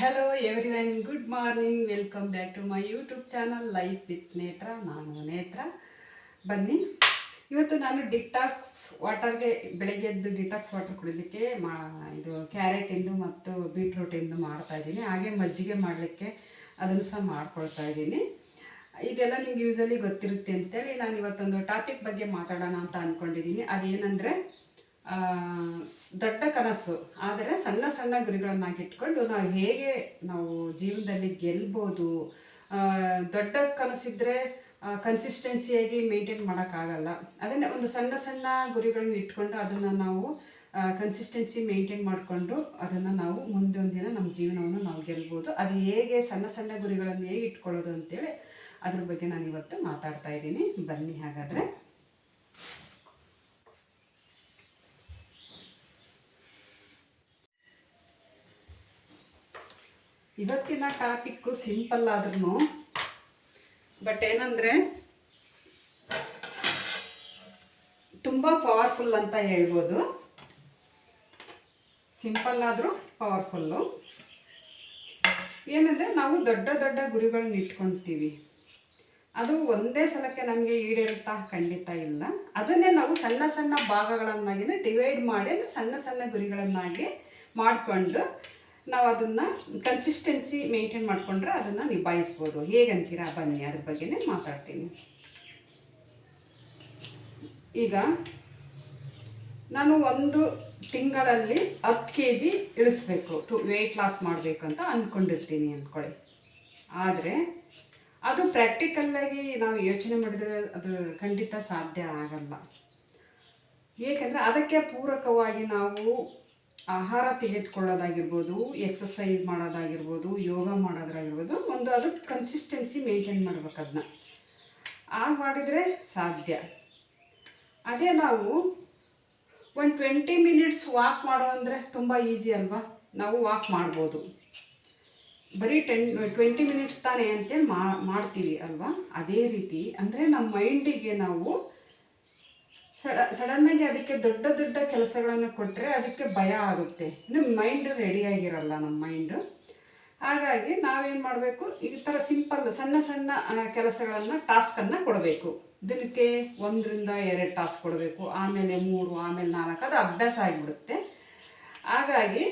Hello everyone, good morning. Welcome back to my YouTube channel life with Netra. ನಾನು ನೇತ್ರ. ಬನ್ನಿ, ಇವತ್ತು ನಾನು ಡಿಟಾಕ್ಸ್ ವಾಟರ್ಗೆ ಬೆಳಗ್ಗೆ ಎದ್ದು ಡಿಟಾಕ್ಸ್ ವಾಟರ್ ಕುಡಿಲಿಕ್ಕೆ ಇದು ಕ್ಯಾರೆಟಿಂದು ಮತ್ತು ಬೀಟ್ರೂಟಿಂದು ಮಾಡ್ತಾಯಿದ್ದೀನಿ. ಹಾಗೆ ಮಜ್ಜಿಗೆ ಮಾಡಲಿಕ್ಕೆ ಅದನ್ನು ಸಹ ಮಾಡ್ಕೊಳ್ತಾ ಇದ್ದೀನಿ. ಇದೆಲ್ಲ ನಿಮ್ಗೆ ಯೂಸಲಿ ಗೊತ್ತಿರುತ್ತೆ ಅಂತೇಳಿ ನಾನು ಇವತ್ತೊಂದು ಟಾಪಿಕ್ ಬಗ್ಗೆ ಮಾತಾಡೋಣ ಅಂತ ಅಂದ್ಕೊಂಡಿದ್ದೀನಿ. ಅದೇನೆಂದರೆ ದೊಡ್ಡ ಕನಸು ಆದರೆ ಸಣ್ಣ ಸಣ್ಣ ಗುರಿಗಳನ್ನಾಗಿಟ್ಕೊಂಡು ನಾವು ಹೇಗೆ ನಾವು ಜೀವನದಲ್ಲಿ ಗೆಲ್ಬೋದು. ದೊಡ್ಡ ಕನಸಿದ್ರೆ ಕನ್ಸಿಸ್ಟೆನ್ಸಿಯಾಗಿ ಮೇಂಟೈನ್ ಮಾಡೋಕ್ಕಾಗಲ್ಲ. ಅದನ್ನೇ ಒಂದು ಸಣ್ಣ ಸಣ್ಣ ಗುರಿಗಳನ್ನ ಇಟ್ಕೊಂಡು ಅದನ್ನು ನಾವು ಕನ್ಸಿಸ್ಟೆನ್ಸಿ ಮೇಂಟೈನ್ ಮಾಡಿಕೊಂಡು ಅದನ್ನು ನಾವು ಮುಂದೊಂದು ದಿನ ನಮ್ಮ ಜೀವನವನ್ನು ನಾವು ಗೆಲ್ಬೋದು. ಅದು ಹೇಗೆ ಸಣ್ಣ ಸಣ್ಣ ಗುರಿಗಳನ್ನು ಹೇಗೆ ಇಟ್ಕೊಳ್ಳೋದು ಅಂತೇಳಿ ಅದ್ರ ಬಗ್ಗೆ ನಾನು ಇವತ್ತು ಮಾತಾಡ್ತಾ ಇದ್ದೀನಿ. ಬನ್ನಿ ಹಾಗಾದರೆ. ಇವತ್ತಿನ ಟಾಪಿಕ್ಕು ಸಿಂಪಲ್ ಆದ್ರೂ ಬಟ್ ಏನಂದರೆ ತುಂಬ ಪವರ್ಫುಲ್ ಅಂತ ಹೇಳ್ಬೋದು. ಸಿಂಪಲ್ ಆದರೂ ಪವರ್ಫುಲ್ಲು. ಏನಂದರೆ ನಾವು ದೊಡ್ಡ ದೊಡ್ಡ ಗುರಿಗಳನ್ನ ಇಟ್ಕೊಳ್ತೀವಿ, ಅದು ಒಂದೇ ಸಲಕ್ಕೆ ನಮಗೆ ಈಡೇರುತ್ತಾ? ಖಂಡಿತ ಇಲ್ಲ. ಅದನ್ನೇ ನಾವು ಸಣ್ಣ ಸಣ್ಣ ಭಾಗಗಳನ್ನಾಗಿ ಡಿವೈಡ್ ಮಾಡಿ, ಅಂದರೆ ಸಣ್ಣ ಸಣ್ಣ ಗುರಿಗಳನ್ನಾಗಿ ಮಾಡಿಕೊಂಡು ನಾವು ಅದನ್ನು ಕನ್ಸಿಸ್ಟೆನ್ಸಿ ಮೇಂಟೈನ್ ಮಾಡಿಕೊಂಡ್ರೆ ಅದನ್ನು ನಿಭಾಯಿಸ್ಬೋದು. ಹೇಗಂತೀರಾ? ಬನ್ನಿ ಅದ್ರ ಬಗ್ಗೆನೇ ಮಾತಾಡ್ತೀನಿ. ಈಗ ನಾನು ಒಂದು ತಿಂಗಳಲ್ಲಿ 10 kg ಇಳಿಸ್ಬೇಕು, ವೆಯ್ಟ್ ಲಾಸ್ ಮಾಡಬೇಕು ಅಂತ ಅಂದ್ಕೊಂಡಿರ್ತೀನಿ ಅಂದ್ಕೊಳ್ಳಿ. ಆದರೆ ಅದು ಪ್ರಾಕ್ಟಿಕಲ್ಲಾಗಿ ನಾವು ಯೋಚನೆ ಮಾಡಿದರೆ ಅದು ಖಂಡಿತ ಸಾಧ್ಯ ಆಗಲ್ಲ. ಏಕೆಂದರೆ ಅದಕ್ಕೆ ಪೂರಕವಾಗಿ ನಾವು ಆಹಾರ ತೆಗೆದುಕೊಳ್ಳೋದಾಗಿರ್ಬೋದು, ಎಕ್ಸಸೈಸ್ ಮಾಡೋದಾಗಿರ್ಬೋದು, ಯೋಗ ಮಾಡೋದಾಗಿರ್ಬೋದು, ಒಂದು ಅದಕ್ಕೆ ಕನ್ಸಿಸ್ಟೆನ್ಸಿ ಮೇಂಟೈನ್ ಮಾಡ್ಬೇಕು. ಅದನ್ನ ಮಾಡಿದರೆ ಸಾಧ್ಯ. ಅದೇ ನಾವು ಒಂದು 20 minutes ವಾಕ್ ಮಾಡೋ ಅಂದರೆ ತುಂಬ ಈಸಿ ಅಲ್ವಾ? ನಾವು ವಾಕ್ ಮಾಡ್ಬೋದು. ಬರೀ 20 minutes ತಾನೇ ಅಂತೇಳಿ ಮಾಡ್ತೀವಿ ಅಲ್ವಾ? ಅದೇ ರೀತಿ ಅಂದರೆ ನಮ್ಮ ಮೈಂಡಿಗೆ ನಾವು ಸಡನ್ನಾಗಿ ಅದಕ್ಕೆ ದೊಡ್ಡ ದೊಡ್ಡ ಕೆಲಸಗಳನ್ನು ಕೊಟ್ಟರೆ ಅದಕ್ಕೆ ಭಯ ಆಗುತ್ತೆ. ನಮ್ಮ ಮೈಂಡ್ ರೆಡಿಯಾಗಿರಲ್ಲ, ನಮ್ಮ ಮೈಂಡು. ಹಾಗಾಗಿ ನಾವೇನು ಮಾಡಬೇಕು, ಈ ಥರ ಸಿಂಪಲ್ ಸಣ್ಣ ಸಣ್ಣ ಕೆಲಸಗಳನ್ನು, ಟಾಸ್ಕನ್ನು ಕೊಡಬೇಕು. ದಿನಕ್ಕೆ 1 ರಿಂದ 2 ಟಾಸ್ಕ್ ಕೊಡಬೇಕು, ಆಮೇಲೆ 3, ಆಮೇಲೆ 4. ಅದು ಅಭ್ಯಾಸ ಆಗಿಬಿಡುತ್ತೆ. ಹಾಗಾಗಿ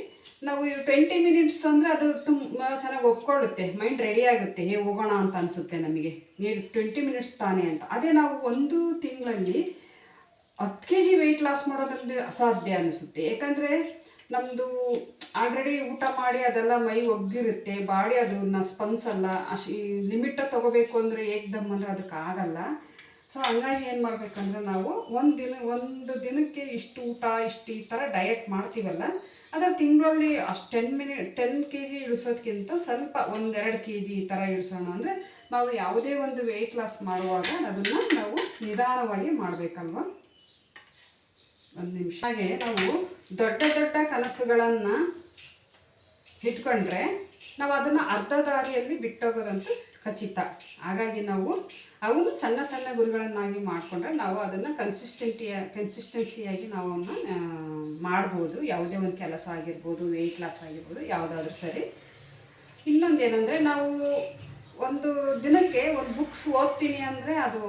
ನಾವು 20 minutes ಅಂದರೆ ಅದು ತುಂಬ ಚೆನ್ನಾಗಿ ಒಪ್ಕೊಳ್ಳುತ್ತೆ, ಮೈಂಡ್ ರೆಡಿ ಆಗುತ್ತೆ. ಹೋಗೋಣ ಅಂತ ಅನಿಸುತ್ತೆ ನಮಗೆ, 20 minutes ತಾನೇ ಅಂತ. ಅದೇ ನಾವು ಒಂದು ತಿಂಗಳಲ್ಲಿ 10 kg ವೆಯ್ಟ್ ಲಾಸ್ ಮಾಡೋದ್ರಲ್ಲಿ ಅಸಾಧ್ಯ ಅನಿಸುತ್ತೆ. ಏಕೆಂದರೆ ನಮ್ಮದು ಆಲ್ರೆಡಿ ಊಟ ಮಾಡಿ ಅದೆಲ್ಲ ಮೈ ಒಗ್ಗಿರುತ್ತೆ, ಬಾಡಿ ಅದನ್ನ ಸ್ಪಂದಿಸಲ್ಲ. ಲಿಮಿಟ ತೊಗೋಬೇಕು ಅಂದರೆ ಏಕ್ದಮ್ ಅಂದರೆ ಅದಕ್ಕಾಗಲ್ಲ. ಸೊ ಹಂಗಾಗಿ ಏನು ಮಾಡಬೇಕಂದ್ರೆ ನಾವು ಒಂದು ದಿನಕ್ಕೆ ಇಷ್ಟು ಊಟ, ಇಷ್ಟು ಈ ಥರ ಡಯಟ್ ಮಾಡ್ತೀವಲ್ಲ, ಅದರ ತಿಂಗಳಲ್ಲಿ ಅಷ್ಟು 10 kg ಇಳಿಸೋದಕ್ಕಿಂತ ಸ್ವಲ್ಪ 1-2 kg ಈ ಥರ ಇಳಿಸೋಣ. ಅಂದರೆ ನಾವು ಯಾವುದೇ ಒಂದು ವೆಯ್ಟ್ ಲಾಸ್ ಮಾಡುವಾಗ ಅದನ್ನು ನಾವು ನಿಧಾನವಾಗಿ ಮಾಡಬೇಕಲ್ವ. ಒಂದು ನಿಮಿಷ. ಹಾಗೆ ನಾವು ದೊಡ್ಡ ದೊಡ್ಡ ಕನಸುಗಳನ್ನು ಇಟ್ಕೊಂಡ್ರೆ ನಾವು ಅದನ್ನು ಅರ್ಧ ದಾರಿಯಲ್ಲಿ ಬಿಟ್ಟೋಗೋದಂತೂ ಖಚಿತ. ಹಾಗಾಗಿ ನಾವು ಅವನು ಸಣ್ಣ ಸಣ್ಣ ಗುರಿಗಳನ್ನಾಗಿ ಮಾಡಿಕೊಂಡ್ರೆ ನಾವು ಅದನ್ನು ಕನ್ಸಿಸ್ಟೆನ್ಸಿಯಾಗಿ ನಾವು ಅವನ್ನ ಮಾಡ್ಬೋದು. ಯಾವುದೇ ಒಂದು ಕೆಲಸ ಆಗಿರ್ಬೋದು, ವೆಯ್ಟ್ ಲಾಸ್ ಆಗಿರ್ಬೋದು, ಯಾವುದಾದ್ರೂ ಸರಿ. ಇನ್ನೊಂದು ಏನಂದರೆ, ನಾವು ಒಂದು ದಿನಕ್ಕೆ ಒಂದು ಬುಕ್ಸ್ ಓದ್ತೀನಿ ಅಂದರೆ ಅದು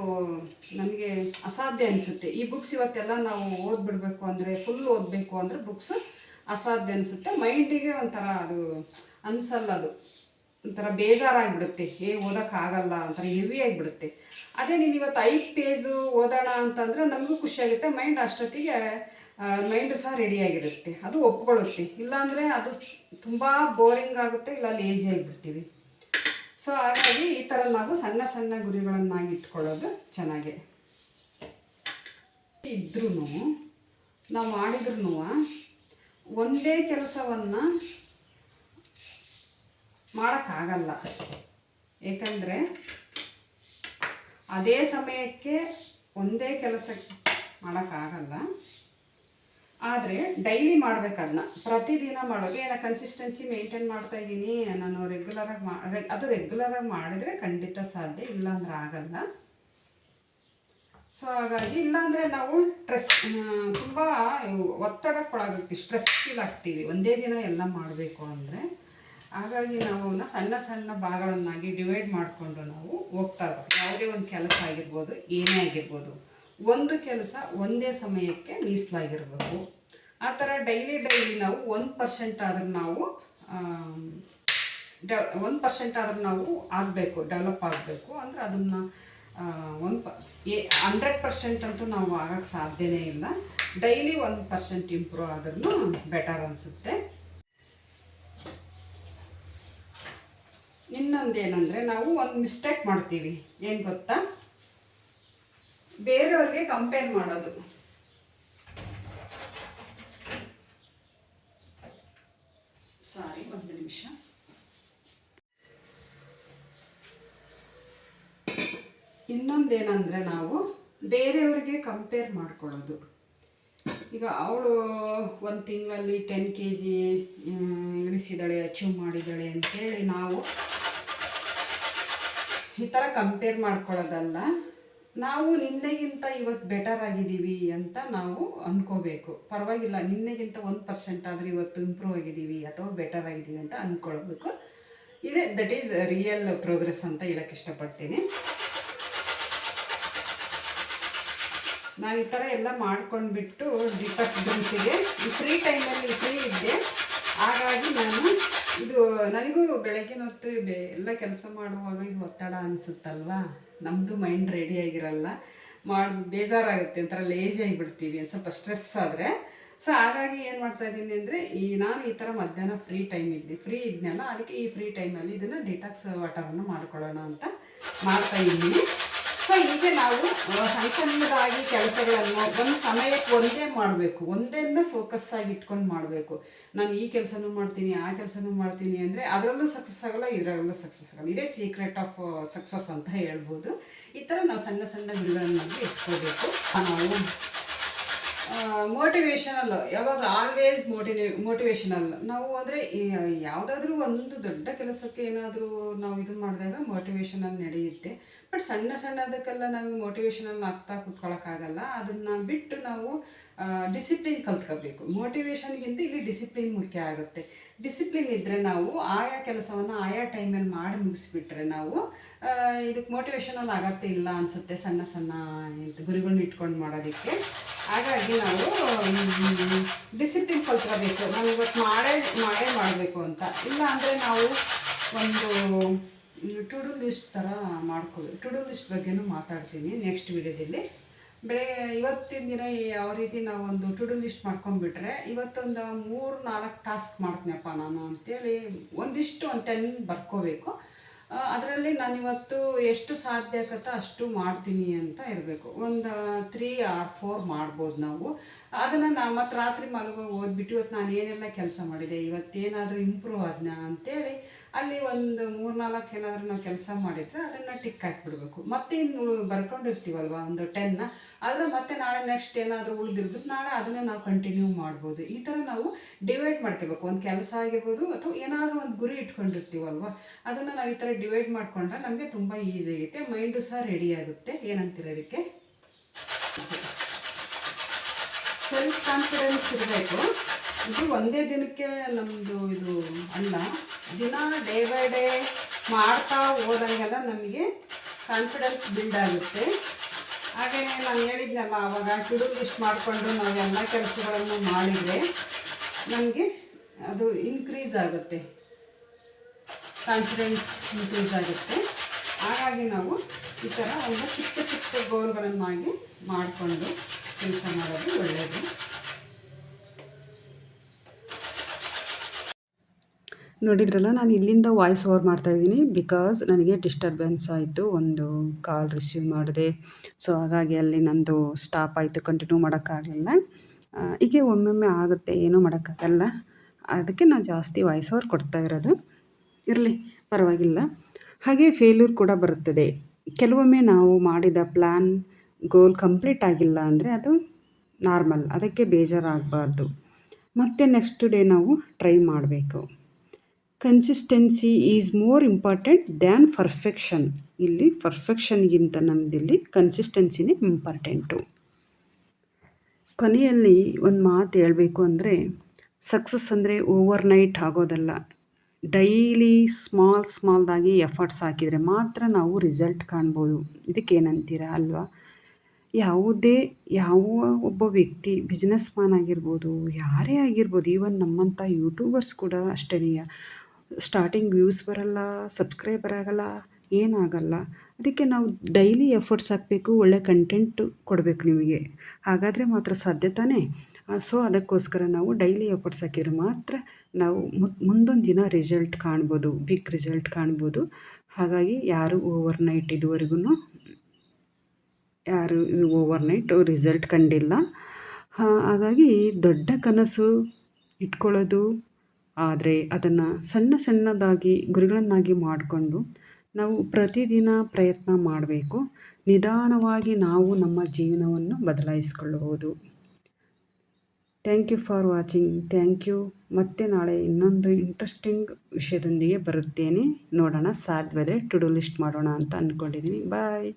ನಮಗೆ ಅಸಾಧ್ಯ ಅನಿಸುತ್ತೆ. ಈ ಬುಕ್ಸ್ ಇವತ್ತೆಲ್ಲ ನಾವು ಓದ್ಬಿಡ್ಬೇಕು ಅಂದರೆ, ಫುಲ್ ಓದಬೇಕು ಅಂದರೆ ಬುಕ್ಸು ಅಸಾಧ್ಯ ಅನಿಸುತ್ತೆ. ಮೈಂಡಿಗೆ ಒಂಥರ ಅದು ಅನಿಸಲ್ಲ, ಅದು ಒಂಥರ ಬೇಜಾರಾಗಿಬಿಡುತ್ತೆ. ಓದೋಕ್ಕಾಗಲ್ಲ, ಒಂಥರ ಹೆವಿ ಆಗಿಬಿಡುತ್ತೆ. ಅದೇ ನೀನು ಇವತ್ತು 5 ಪೇಜು ಓದೋಣ ಅಂತಂದರೆ ನಮಗೂ ಖುಷಿಯಾಗುತ್ತೆ. ಮೈಂಡ್ ಅಷ್ಟೊತ್ತಿಗೆ ಮೈಂಡು ಸಹ ರೆಡಿಯಾಗಿರುತ್ತೆ, ಅದು ಒಪ್ಕೊಳ್ಳುತ್ತೆ. ಇಲ್ಲಾಂದರೆ ಅದು ತುಂಬ ಬೋರಿಂಗ್ ಆಗುತ್ತೆ, ಇಲ್ಲ ಲೇಜಿ ಆಗಿಬಿಡ್ತೀವಿ. ಸೊ ಹಾಗಾಗಿ ಈ ಥರ ನಾವು ಸಣ್ಣ ಸಣ್ಣ ಗುರಿಗಳನ್ನಾಗಿ ಇಟ್ಕೊಳ್ಳೋದು ಚೆನ್ನಾಗೆ. ಇದ್ರೂ ನಾವು ಮಾಡಿದ್ರೂ ಒಂದೇ ಕೆಲಸವನ್ನು ಮಾಡೋಕ್ಕಾಗಲ್ಲ. ಏಕೆಂದರೆ ಅದೇ ಸಮಯಕ್ಕೆ ಒಂದೇ ಕೆಲಸ ಮಾಡೋಕ್ಕಾಗಲ್ಲ. ಆದರೆ ಡೈಲಿ ಮಾಡಬೇಕು, ಅದನ್ನ ಪ್ರತಿದಿನ ಮಾಡೋದು. ಏನೋ ಕನ್ಸಿಸ್ಟೆನ್ಸಿ ಮೇಂಟೈನ್ ಮಾಡ್ತಾಯಿದ್ದೀನಿ ನಾನು, ರೆಗ್ಯುಲರಾಗಿ ಮಾಡಿದರೆ ಖಂಡಿತ ಸಾಧ್ಯ, ಇಲ್ಲಾಂದ್ರೆ ಆಗಲ್ಲ. ಸೊ ಹಾಗಾಗಿ ಇಲ್ಲಾಂದರೆ ನಾವು ತುಂಬ ಒತ್ತಡಕ್ಕೊಳಗಾಗ್ತೀವಿ, ಸ್ಟ್ರೆಸ್ ಫೀಲ್ ಆಗ್ತೀವಿ ಒಂದೇ ದಿನ ಎಲ್ಲ ಮಾಡಬೇಕು ಅಂದರೆ. ಹಾಗಾಗಿ ನಾವು ಅವನ್ನ ಸಣ್ಣ ಸಣ್ಣ ಭಾಗಗಳನ್ನಾಗಿ ಡಿವೈಡ್ ಮಾಡಿಕೊಂಡು ನಾವು ಹೋಗ್ತಾ ಇರ್ಬೇಕು. ಯಾವುದೇ ಒಂದು ಕೆಲಸ ಆಗಿರ್ಬೋದು, ಏನೇ ಆಗಿರ್ಬೋದು, ಒಂದು ಕೆಲಸ ಒಂದೇ ಸಮಯಕ್ಕೆ ಮೀಸಲಾಗಿರಬೇಕು. ಆ ಥರ ಡೈಲಿ ನಾವು 1% ಆದರೂ ನಾವು 1% ಆದರೂ ನಾವು ಆಗಬೇಕು, ಡೆವಲಪ್ ಆಗಬೇಕು. ಅಂದರೆ ಅದನ್ನು 100% ಅಂತೂ ನಾವು ಆಗೋಕ್ಕೆ ಸಾಧ್ಯನೇ ಇಲ್ಲ. ಡೈಲಿ 1% ಇಂಪ್ರೂವ್ ಆದ್ರೂ ಬೆಟರ್ ಅನಿಸುತ್ತೆ. ಇನ್ನೊಂದೇನೆಂದರೆ ನಾವು ಒಂದು ಮಿಸ್ಟೇಕ್ ಮಾಡ್ತೀವಿ. ಏನು ಗೊತ್ತಾ? ಬೇರೆಯವ್ರಿಗೆ ಕಂಪೇರ್ ಮಾಡೋದು. ಸಾರಿ, ಒಂದು ನಿಮಿಷ. ಇನ್ನೊಂದೇನೆಂದರೆ ನಾವು ಬೇರೆಯವ್ರಿಗೆ ಕಂಪೇರ್ ಮಾಡ್ಕೊಳ್ಳೋದು. ಈಗ ಅವಳು ಒಂದು ತಿಂಗಳಲ್ಲಿ 10 kg ಇಳಿಸಿದ್ದಾಳೆ, ಅಚೀವ್ ಮಾಡಿದ್ದಾಳೆ ಅಂತೇಳಿ ನಾವು ಈ ಥರ ಕಂಪೇರ್ ಮಾಡ್ಕೊಳ್ಳೋದಲ್ಲ. ನಾವು ನಿನ್ನೆಗಿಂತ ಇವತ್ತು ಬೆಟರ್ ಆಗಿದ್ದೀವಿ ಅಂತ ನಾವು ಅಂದ್ಕೋಬೇಕು. ಪರವಾಗಿಲ್ಲ, ನಿನ್ನೆಗಿಂತ 1% ಆದರೆ ಇವತ್ತು ಇಂಪ್ರೂವ್ ಆಗಿದ್ದೀವಿ ಅಥವಾ ಬೆಟರ್ ಆಗಿದ್ದೀವಿ ಅಂತ ಅಂದ್ಕೊಳ್ಬೇಕು. ದಟ್ ಈಸ್ ರಿಯಲ್ ಪ್ರೋಗ್ರೆಸ್ ಅಂತ ಹೇಳೋಕ್ಕೆ ಇಷ್ಟಪಡ್ತೀನಿ. ನಾನು ಈ ಥರ ಎಲ್ಲ ಮಾಡ್ಕೊಂಡ್ಬಿಟ್ಟು ಡಿಟಾಕ್ಸ್ ಡ್ರಿಂಕ್ಸಿಗೆ ಫ್ರೀ ಟೈಮಲ್ಲಿ ಫ್ರೀ ಇದ್ದೆ. ಹಾಗಾಗಿ ನನಗೂ ಬೆಳಗಿನ ಹೊತ್ತು ಎಲ್ಲ ಕೆಲಸ ಮಾಡುವಾಗ ಇದು ಒತ್ತಡ ಅನಿಸುತ್ತಲ್ವಾ, ನಮ್ಮದು ಮೈಂಡ್ ರೆಡಿಯಾಗಿರಲ್ಲ, ಬೇಜಾರಾಗುತ್ತೆ, ಒಂಥರ ಲೇಜಿ ಆಗಿಬಿಡ್ತೀವಿ ಸ್ವಲ್ಪ ಸ್ಟ್ರೆಸ್ ಆದರೆ. ಸೊ ಹಾಗಾಗಿ ಏನು ಮಾಡ್ತಾಯಿದ್ದೀನಿ ಅಂದರೆ, ನಾನು ಈ ಥರ ಮಧ್ಯಾಹ್ನ ಫ್ರೀ ಇದ್ನಲ್ಲ, ಅದಕ್ಕೆ ಈ ಫ್ರೀ ಟೈಮಲ್ಲಿ ಇದನ್ನು ಡಿಟಾಕ್ಸ್ ವಾಟರನ್ನು ಮಾಡ್ಕೊಳ್ಳೋಣ ಅಂತ ಮಾಡ್ತಾಯಿದ್ದೀನಿ. ಸೊ ಹೀಗೆ ನಾವು ಸಣ್ಣ ಸಣ್ಣದಾಗಿ ಕೆಲಸಗಳನ್ನು ಒಂದು ಸಮಯಕ್ಕೆ ಒಂದೇ ಮಾಡಬೇಕು, ಒಂದನ್ನು ಫೋಕಸ್ ಆಗಿ ಇಟ್ಕೊಂಡು ಮಾಡಬೇಕು. ನಾನು ಈ ಕೆಲಸನೂ ಮಾಡ್ತೀನಿ, ಆ ಕೆಲಸನೂ ಮಾಡ್ತೀನಿ ಅಂದರೆ ಅದರಲ್ಲೂ ಸಕ್ಸಸ್ ಆಗಲ್ಲ, ಇದರಲ್ಲೂ ಸಕ್ಸಸ್ ಆಗಲ್ಲ. ಇದೇ ಸೀಕ್ರೆಟ್ ಆಫ್ ಸಕ್ಸಸ್ ಅಂತ ಹೇಳ್ಬೋದು. ಈ ಥರ ನಾವು ಸಣ್ಣ ಸಣ್ಣ ಗುರಿಗಳನ್ನಾಗಿ ಇಟ್ಕೋಬೇಕು. ನಾವು ಮೋಟಿವೇಶನಲ್, ಯಾವಾಗ ಆಲ್ವೇಸ್ ಮೋಟಿವೇಶನಲ್ ನಾವು ಅಂದರೆ ಯಾವುದಾದ್ರೂ ಒಂದು ದೊಡ್ಡ ಕೆಲಸಕ್ಕೆ ಏನಾದರೂ ನಾವು ಇದು ಮಾಡಿದಾಗ ಮೋಟಿವೇಶನಲ್ ನಡೆಯುತ್ತೆ. ಬಟ್ ಸಣ್ಣ ಸಣ್ಣದಕ್ಕೆಲ್ಲ ನಾವು ಮೋಟಿವೇಶನಲ್ ಆಗ್ತಾ ಕೂತ್ಕೊಳ್ಳೋಕ್ಕಾಗಲ್ಲ. ಅದನ್ನು ಬಿಟ್ಟು ನಾವು ಡಿಸಿಪ್ಲಿನ್ ಕಲ್ತ್ಕೋಬೇಕು. ಮೋಟಿವೇಶನ್ಗಿಂತ ಇಲ್ಲಿ ಡಿಸಿಪ್ಲಿನ್ ಮುಖ್ಯ ಆಗುತ್ತೆ. ಡಿಸಿಪ್ಲಿನ್ ಇದ್ದರೆ ನಾವು ಆಯಾ ಕೆಲಸವನ್ನು ಆಯಾ ಟೈಮಲ್ಲಿ ಮಾಡಿ ಮುಗಿಸ್ಬಿಟ್ರೆ ನಾವು ಇದಕ್ಕೆ ಮೋಟಿವೇಶನಲ್ ಆಗತ್ತೆ ಇಲ್ಲ ಅನಿಸುತ್ತೆ, ಸಣ್ಣ ಸಣ್ಣ ಗುರಿಗಳನ್ನ ಇಟ್ಕೊಂಡು ಮಾಡೋದಕ್ಕೆ. ಹಾಗಾಗಿ ನಾವು ಡಿಸಿಪ್ಲಿನ್ ಕಲ್ತ್ಕೋಬೇಕು. ನಾವು ಇವತ್ತು ಮಾಡೇ ಮಾಡಬೇಕು ಅಂತ ಇಲ್ಲ ಅಂದರೆ ನಾವು ಒಂದು ಟು ಡು ಲಿಸ್ಟ್ ಥರ ಮಾಡ್ಕೋಬೇಕು. ಟು ಡು ಲಿಸ್ಟ್ ಬಗ್ಗೆನೂ ಮಾತಾಡ್ತೀನಿ ನೆಕ್ಸ್ಟ್ ವಿಡಿಯೋದಲ್ಲಿ. ಇವತ್ತಿನ ದಿನ ಯಾವ ರೀತಿ ನಾವು ಒಂದು ಟು ಡು ಲಿಸ್ಟ್ ಮಾಡ್ಕೊಂಡ್ಬಿಟ್ರೆ, ಇವತ್ತೊಂದು 3-4 ಟಾಸ್ಕ್ ಮಾಡ್ತೀನಪ್ಪ ನಾನು ಅಂತೇಳಿ ಒಂದು 10 ಬರ್ಕೋಬೇಕು. ಅದರಲ್ಲಿ ನಾನು ಇವತ್ತು ಎಷ್ಟು ಸಾಧ್ಯ ಆಗುತ್ತೋ ಅಷ್ಟು ಮಾಡ್ತೀನಿ ಅಂತ ಇರಬೇಕು. ಒಂದು 3 or 4 ಮಾಡ್ಬೋದು ನಾವು. ಅದನ್ನು ಮತ್ತು ರಾತ್ರಿ ಓದ್ಬಿಟ್ಟು ಇವತ್ತು ನಾನು ಏನೆಲ್ಲ ಕೆಲಸ ಮಾಡಿದೆ, ಇವತ್ತೇನಾದರೂ ಇಂಪ್ರೂವ್ ಆದ್ನಾ ಅಂತೇಳಿ ಅಲ್ಲಿ ಒಂದು 3-4 ಏನಾದರೂ ನಾವು ಕೆಲಸ ಮಾಡಿದರೆ ಅದನ್ನು ಟಿಕ್ ಹಾಕಿಬಿಡ್ಬೇಕು. ಮತ್ತೆ ಇನ್ನು ಬರ್ಕೊಂಡಿರ್ತೀವಲ್ವ ಒಂದು 10, ಆದರೆ ಮತ್ತೆ ನಾಳೆ ನೆಕ್ಸ್ಟ್ ಏನಾದರೂ ಉಳಿದಿರ್ದು ನಾಳೆ ಅದನ್ನೇ ನಾವು ಕಂಟಿನ್ಯೂ ಮಾಡ್ಬೋದು. ಈ ಥರ ನಾವು ಡಿವೈಡ್ ಮಾಡ್ಕೋಬೇಕು. ಒಂದು ಕೆಲಸ ಆಗಿರ್ಬೋದು ಅಥವಾ ಏನಾದರೂ ಒಂದು ಗುರಿ ಇಟ್ಕೊಂಡಿರ್ತೀವಲ್ವ, ಅದನ್ನು ನಾವು ಈ ಥರ ಡಿವೈಡ್ ಮಾಡಿಕೊಂಡ್ರೆ ನಮಗೆ ತುಂಬ ಈಸಿ ಆಗುತ್ತೆ, ಮೈಂಡು ಸಹ ರೆಡಿ ಆಗುತ್ತೆ. ಏನಂತಿರೋದಕ್ಕೆ ಸೆಲ್ಫ್ ಕಾನ್ಫಿಡೆನ್ಸ್ ಇರಬೇಕು. ಇದು ಒಂದೇ ದಿನಕ್ಕೆ ನಮ್ಮದು ಇದು ಅಲ್ಲ, ದಿನ ಡೇ ಬೈ ಡೇ ಮಾಡ್ತಾ ಹೋದಂಗೆಲ್ಲ ನಮಗೆ ಕಾನ್ಫಿಡೆನ್ಸ್ ಬಿಲ್ಡ್ ಆಗುತ್ತೆ. ಹಾಗೆ ನಾನು ಹೇಳಿದ್ನಲ್ಲ ಆವಾಗ ಟು ಡು ಲಿಸ್ಟ್ ಮಾಡಿಕೊಂಡು ನಾವು ಎಲ್ಲ ಕೆಲಸಗಳನ್ನು ಮಾಡಿದರೆ ನಮಗೆ ಅದು ಇನ್ಕ್ರೀಸ್ ಆಗುತ್ತೆ, ಕಾನ್ಫಿಡೆನ್ಸ್ ಇನ್ಕ್ರೀಸ್ ಆಗುತ್ತೆ. ಹಾಗಾಗಿ ನಾವು ಈ ಥರ ಒಂದು ಚಿಕ್ಕ ಚಿಕ್ಕ ಗೋಲ್ಗಳನ್ನಾಗಿ ಮಾಡಿಕೊಂಡು ಕೆಲಸ ಮಾಡೋದು ಒಳ್ಳೆಯದು. ನೋಡಿದ್ರಲ್ಲ, ನಾನು ಇಲ್ಲಿಂದ ವಾಯ್ಸ್ ಓವರ್ ಮಾಡ್ತಾಯಿದ್ದೀನಿ ಬಿಕಾಸ್ ನನಗೆ ಡಿಸ್ಟರ್ಬೆನ್ಸ್ ಆಯಿತು, ಒಂದು ಕಾಲ್ ರಿಸೀವ್ ಮಾಡಿದೆ. ಸೊ ಹಾಗಾಗಿ ಅಲ್ಲಿ ನಂದು ಸ್ಟಾಪ್ ಆಯಿತು, ಕಂಟಿನ್ಯೂ ಮಾಡೋಕ್ಕಾಗಲಿಲ್ಲ. ಹೀಗೆ ಒಮ್ಮೊಮ್ಮೆ ಆಗುತ್ತೆ, ಏನೂ ಮಾಡೋಕ್ಕಾಗಲ್ಲ. ಅದಕ್ಕೆ ನಾನು ಜಾಸ್ತಿ ವಾಯ್ಸ್ ಓವರ್ ಕೊಡ್ತಾ ಇರೋದು. ಇರಲಿ, ಪರವಾಗಿಲ್ಲ. ಹಾಗೆ ಫೇಲ್ಯೂರ್ ಕೂಡ ಬರುತ್ತದೆ. ಕೆಲವೊಮ್ಮೆ ನಾವು ಮಾಡಿದ ಪ್ಲ್ಯಾನ್ ಗೋಲ್ ಕಂಪ್ಲೀಟ್ ಆಗಿಲ್ಲ ಅಂದರೆ ಅದು ನಾರ್ಮಲ್, ಅದಕ್ಕೆ ಬೇಜಾರಾಗಬಾರ್ದು. ಮತ್ತು ನೆಕ್ಸ್ಟ್ ಡೇ ನಾವು ಟ್ರೈ ಮಾಡಬೇಕು. Consistency is more important than perfection. ಇಲ್ಲಿ ಪರ್ಫೆಕ್ಷನ್ಗಿಂತ ನಮ್ಮದಿಲ್ಲಿ ಕನ್ಸಿಸ್ಟೆನ್ಸಿನೇ ಇಂಪಾರ್ಟೆಂಟು. ಕೊನೆಯಲ್ಲಿ ಒಂದು ಮಾತು ಹೇಳಬೇಕು ಅಂದರೆ, ಸಕ್ಸಸ್ ಅಂದರೆ ಓವರ್ ನೈಟ್ ಆಗೋದಲ್ಲ, ಡೈಲಿ ಸ್ಮಾಲ್ದಾಗಿ ಎಫರ್ಟ್ಸ್ ಹಾಕಿದರೆ ಮಾತ್ರ ನಾವು ರಿಸಲ್ಟ್ ಕಾಣ್ಬೋದು. ಇದಕ್ಕೇನಂತೀರಾ ಅಲ್ವಾ? ಯಾವ ಒಬ್ಬ ವ್ಯಕ್ತಿ ಬಿಸ್ನೆಸ್ ಮ್ಯಾನ್ ಆಗಿರ್ಬೋದು, ಯಾರೇ ಆಗಿರ್ಬೋದು, ಈವನ್ ನಮ್ಮಂಥ ಯೂಟ್ಯೂಬರ್ಸ್ ಕೂಡ ಅಷ್ಟೇನೆಯ. ಸ್ಟಾರ್ಟಿಂಗ್ ವ್ಯೂಸ್ ಬರಲ್ಲ, ಸಬ್ಸ್ಕ್ರೈಬರ್ ಆಗಲ್ಲ, ಏನಾಗಲ್ಲ. ಅದಕ್ಕೆ ನಾವು ಡೈಲಿ ಎಫರ್ಟ್ಸ್ ಹಾಕಬೇಕು, ಒಳ್ಳೆ ಕಂಟೆಂಟ್ ಕೊಡಬೇಕು ನಿಮಗೆ. ಹಾಗಾದರೆ ಮಾತ್ರ ಸಾಧ್ಯ ತಾನೇ. ಸೊ ಅದಕ್ಕೋಸ್ಕರ ನಾವು ಡೈಲಿ ಎಫರ್ಟ್ಸ್ ಹಾಕಿದ್ರೆ ಮಾತ್ರ ನಾವು ಮುಂದೊಂದು ದಿನ ರಿಸಲ್ಟ್ ಕಾಣ್ಬೋದು, ಬಿಗ್ ರಿಸಲ್ಟ್ ಕಾಣ್ಬೋದು. ಹಾಗಾಗಿ ಯಾರು ಓವರ್ನೈಟ್ ಇದುವರೆಗೂ ರಿಸಲ್ಟ್ ಕಂಡಿಲ್ಲ. ಹಾಗಾಗಿ ದೊಡ್ಡ ಕನಸು ಇಟ್ಕೊಳ್ಳೋದು, ಆದರೆ ಅದನ್ನು ಸಣ್ಣದಾಗಿ ಗುರಿಗಳನ್ನಾಗಿ ಮಾಡಿಕೊಂಡು ನಾವು ಪ್ರತಿದಿನ ಪ್ರಯತ್ನ ಮಾಡಬೇಕು. ನಿಧಾನವಾಗಿ ನಾವು ನಮ್ಮ ಜೀವನವನ್ನು ಬದಲಾಯಿಸ್ಕೊಳ್ಳಬಹುದು. Thank you for watching. Thank you. ಮತ್ತೆ ನಾಳೆ ಇನ್ನೊಂದು ಇಂಟ್ರೆಸ್ಟಿಂಗ್ ವಿಷಯದೊಂದಿಗೆ ಬರುತ್ತೇನೆ. ನೋಡೋಣ, ಸಾಧ್ಯವಾದರೆ ಟು ಡೂ ಲಿಸ್ಟ್ ಮಾಡೋಣ ಅಂತ ಅಂದ್ಕೊಂಡಿದ್ದೀನಿ. ಬಾಯ್.